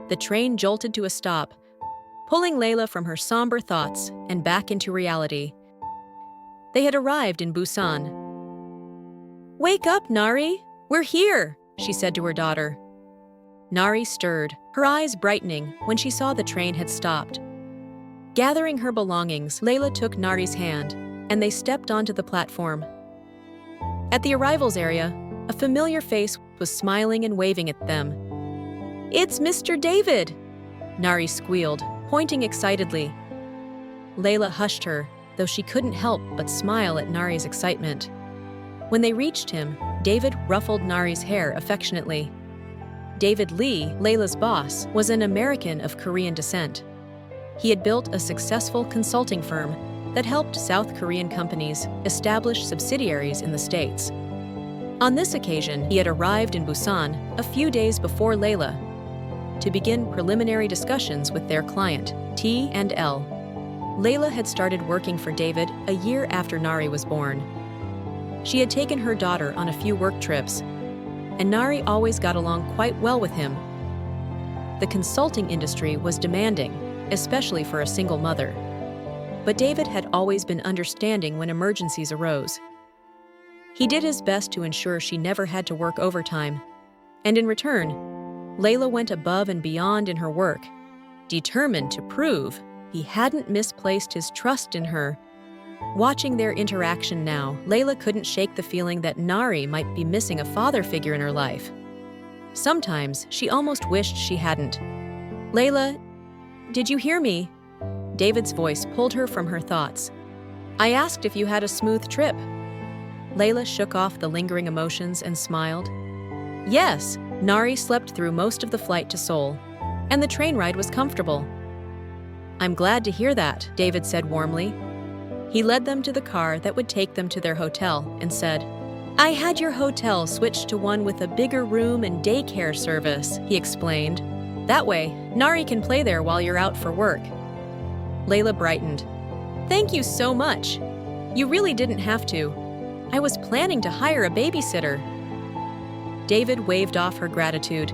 the train jolted to a stop, pulling Leila from her somber thoughts and back into reality. They had arrived in Busan. "Wake up, Nari! We're here!" she said to her daughter. Nari stirred, her eyes brightening when she saw the train had stopped. Gathering her belongings, Leila took Nari's hand, and they stepped onto the platform. At the arrivals area, a familiar face was smiling and waving at them. "It's Mr. David!" Nari squealed, pointing excitedly. Leila hushed her, though she couldn't help but smile at Nari's excitement. When they reached him, David ruffled Nari's hair affectionately. David Lee, Leila's boss, was an American of Korean descent. He had built a successful consulting firm that helped South Korean companies establish subsidiaries in the States. On this occasion, he had arrived in Busan a few days before Leila to begin preliminary discussions with their client, T&L. Leila had started working for David a year after Nari was born. She had taken her daughter on a few work trips, and Nari always got along quite well with him. The consulting industry was demanding, especially for a single mother. But David had always been understanding when emergencies arose. He did his best to ensure she never had to work overtime, and in return, Leila went above and beyond in her work, determined to prove he hadn't misplaced his trust in her. Watching their interaction now, Leila couldn't shake the feeling that Nari might be missing a father figure in her life. Sometimes she almost wished she hadn't. "Leila, did you hear me?" David's voice pulled her from her thoughts. "I asked if you had a smooth trip." Leila shook off the lingering emotions and smiled. "Yes, Nari slept through most of the flight to Seoul, and the train ride was comfortable." "I'm glad to hear that," David said warmly. He led them to the car that would take them to their hotel and said, "I had your hotel switched to one with a bigger room and daycare service," he explained. "That way, Nari can play there while you're out for work." Leila brightened. "Thank you so much. You really didn't have to. I was planning to hire a babysitter." David waved off her gratitude.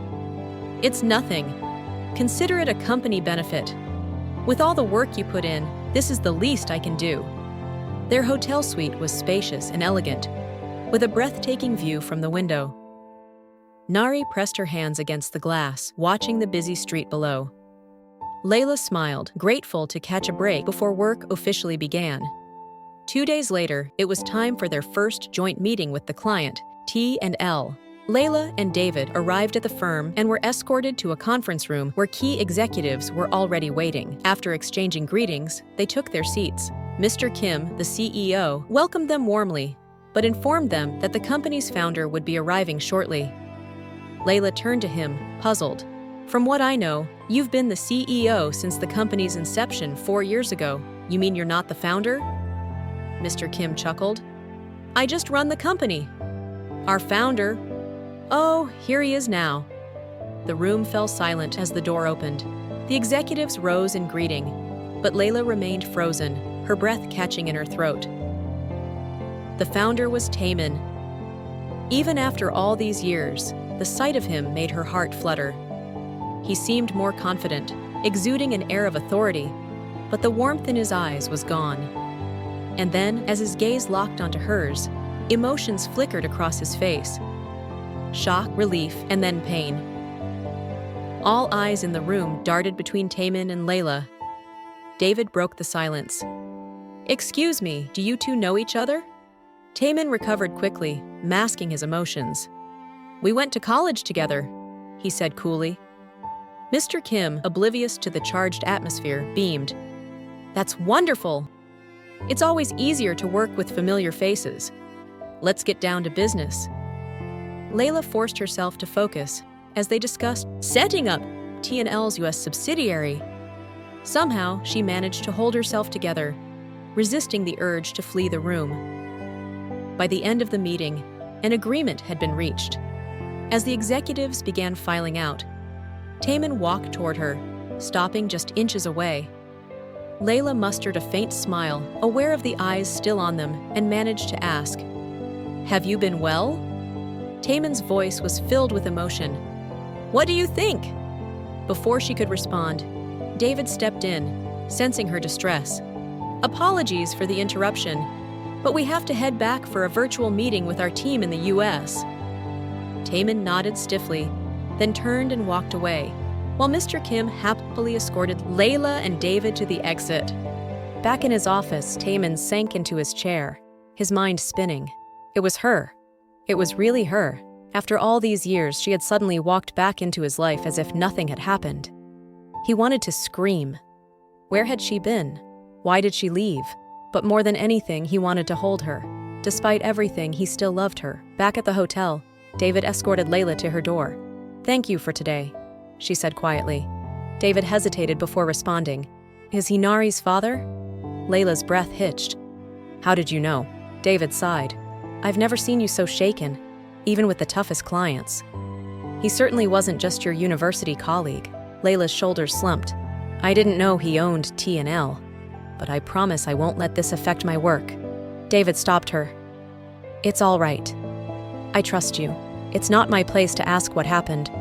"It's nothing. Consider it a company benefit. With all the work you put in, this is the least I can do." Their hotel suite was spacious and elegant, with a breathtaking view from the window. Nari pressed her hands against the glass, watching the busy street below. Leila smiled, grateful to catch a break before work officially began. 2 days later, it was time for their first joint meeting with the client, T&L. Leila and David arrived at the firm and were escorted to a conference room where key executives were already waiting. After exchanging greetings, they took their seats. Mr. Kim, the CEO, welcomed them warmly, but informed them that the company's founder would be arriving shortly. Leila turned to him, puzzled. "From what I know, you've been the CEO since the company's inception 4 years ago. You mean you're not the founder?" Mr. Kim chuckled. "I just run the company. Our founder... Oh, here he is now." The room fell silent as the door opened. The executives rose in greeting, but Leila remained frozen, her breath catching in her throat. The founder was Taemin. Even after all these years, the sight of him made her heart flutter. He seemed more confident, exuding an air of authority, but the warmth in his eyes was gone. And then, as his gaze locked onto hers, emotions flickered across his face. Shock, relief, and then pain. All eyes in the room darted between Taemin and Leila. David broke the silence. "Excuse me, do you two know each other?" Taemin recovered quickly, masking his emotions. "We went to college together," he said coolly. Mr. Kim, oblivious to the charged atmosphere, beamed. "That's wonderful! It's always easier to work with familiar faces. Let's get down to business." Leila forced herself to focus as they discussed setting up T&L's U.S. subsidiary. Somehow, she managed to hold herself together, resisting the urge to flee the room. By the end of the meeting, an agreement had been reached. As the executives began filing out, Taemin walked toward her, stopping just inches away. Leila mustered a faint smile, aware of the eyes still on them, and managed to ask, "Have you been well?" Taemin's voice was filled with emotion. "What do you think?" Before she could respond, David stepped in, sensing her distress. Apologies for the interruption, but we have to head back for a virtual meeting with our team in the US. Taemin nodded stiffly, then turned and walked away, while Mr. Kim happily escorted Leila and David to the exit. Back in his office, Taemin sank into his chair, his mind spinning. It was her. It was really her. After all these years, she had suddenly walked back into his life as if nothing had happened. He wanted to scream. Where had she been? Why did she leave? But more than anything, he wanted to hold her. Despite everything, he still loved her. Back at the hotel, David escorted Leila to her door. "Thank you for today," she said quietly. David hesitated before responding. "Is he Nari's father?" Leila's breath hitched. "How did you know?" David sighed. "I've never seen you so shaken, even with the toughest clients." "He certainly wasn't just your university colleague." Leila's shoulders slumped. "I didn't know he owned T&L, but I promise I won't let this affect my work." David stopped her. "It's all right. I trust you. It's not my place to ask what happened,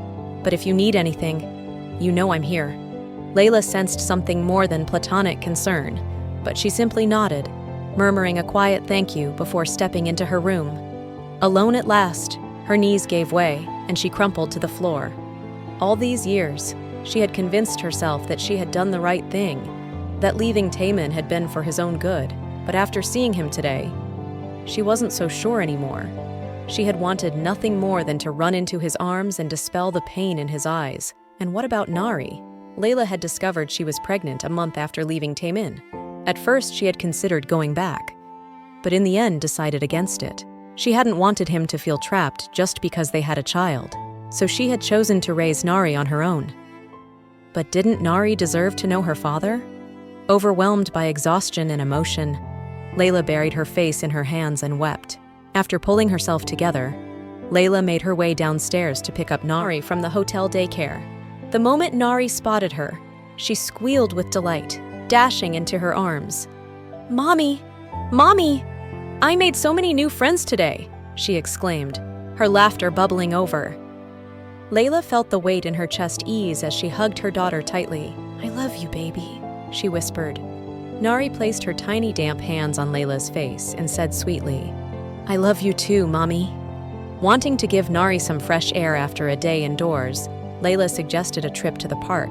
but if you need anything, you know I'm here." Leila sensed something more than platonic concern, but she simply nodded, murmuring a quiet thank you before stepping into her room. Alone at last, her knees gave way and she crumpled to the floor. All these years, she had convinced herself that she had done the right thing, that leaving Taemin had been for his own good, but after seeing him today, she wasn't so sure anymore. She had wanted nothing more than to run into his arms and dispel the pain in his eyes. And what about Nari? Leila had discovered she was pregnant a month after leaving Taemin. At first, she had considered going back, but in the end decided against it. She hadn't wanted him to feel trapped just because they had a child, so she had chosen to raise Nari on her own. But didn't Nari deserve to know her father? Overwhelmed by exhaustion and emotion, Leila buried her face in her hands and wept. After pulling herself together, Leila made her way downstairs to pick up Nari from the hotel daycare. The moment Nari spotted her, she squealed with delight, dashing into her arms. "Mommy! Mommy! I made so many new friends today!" she exclaimed, her laughter bubbling over. Leila felt the weight in her chest ease as she hugged her daughter tightly. "I love you, baby," she whispered. Nari placed her tiny damp hands on Leila's face and said sweetly, "I love you too, Mommy." Wanting to give Nari some fresh air after a day indoors, Leila suggested a trip to the park.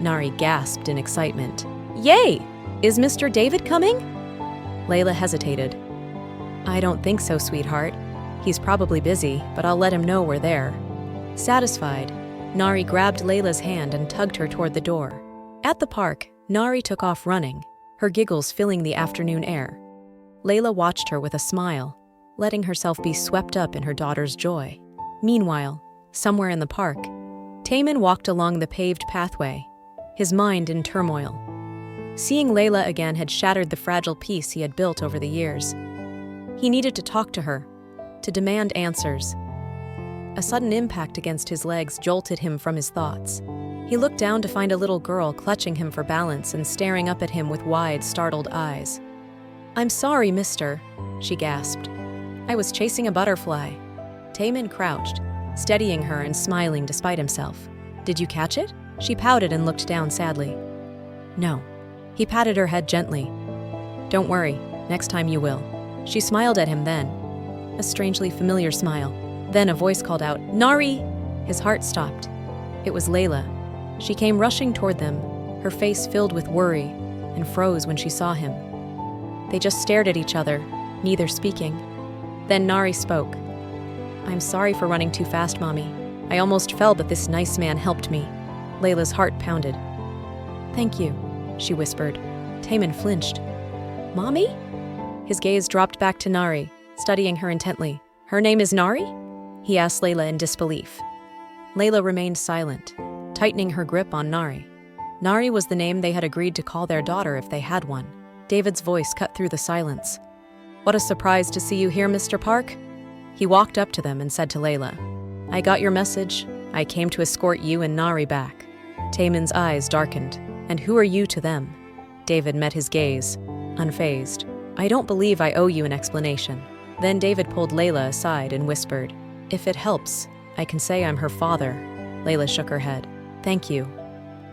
Nari gasped in excitement. "Yay! Is Mr. David coming?" Leila hesitated. "I don't think so, sweetheart. He's probably busy, but I'll let him know we're there." Satisfied, Nari grabbed Leila's hand and tugged her toward the door. At the park, Nari took off running, her giggles filling the afternoon air. Leila watched her with a smile, letting herself be swept up in her daughter's joy. Meanwhile, somewhere in the park, Taemin walked along the paved pathway, his mind in turmoil. Seeing Leila again had shattered the fragile peace he had built over the years. He needed to talk to her, to demand answers. A sudden impact against his legs jolted him from his thoughts. He looked down to find a little girl clutching him for balance and staring up at him with wide, startled eyes. "I'm sorry, mister," she gasped. "I was chasing a butterfly." Taemin crouched, steadying her and smiling despite himself. "Did you catch it?" She pouted and looked down sadly. "No." He patted her head gently. "Don't worry, next time you will." She smiled at him then, a strangely familiar smile. Then a voice called out, "Nari!" His heart stopped. It was Leila. She came rushing toward them, her face filled with worry, and froze when she saw him. They just stared at each other, neither speaking. Then Nari spoke. "I'm sorry for running too fast, Mommy. I almost fell, but this nice man helped me." Leila's heart pounded. "Thank you," she whispered. Taemin flinched. "Mommy?" His gaze dropped back to Nari, studying her intently. "Her name is Nari?" he asked Leila in disbelief. Leila remained silent, tightening her grip on Nari. Nari was the name they had agreed to call their daughter if they had one. David's voice cut through the silence. "What a surprise to see you here, Mr. Park." He walked up to them and said to Leila, "I got your message. I came to escort you and Nari back." Taemin's eyes darkened. "And who are you to them?" David met his gaze, unfazed. "I don't believe I owe you an explanation." Then David pulled Leila aside and whispered, "If it helps, I can say I'm her father." Leila shook her head. Thank you.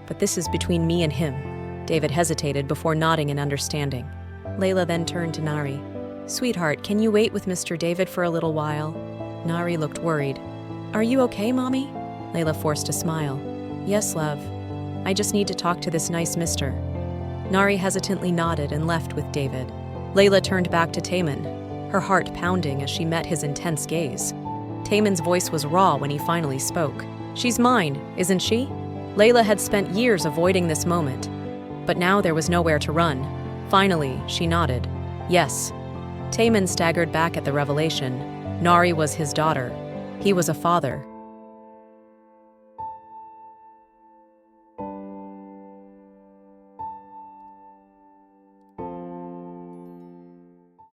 But this is between me and him. David hesitated before nodding in understanding. Leila then turned to Nari. Sweetheart, can you wait with Mr. David for a little while? Nari looked worried. Are you okay, Mommy? Leila forced a smile. Yes, love. I just need to talk to this nice mister. Nari hesitantly nodded and left with David. Leila turned back to Taemin, her heart pounding as she met his intense gaze. Taemin's voice was raw when he finally spoke. She's mine, isn't she? Leila had spent years avoiding this moment, but now there was nowhere to run. Finally, she nodded. Yes. Taemin staggered back at the revelation. Nari was his daughter. He was a father.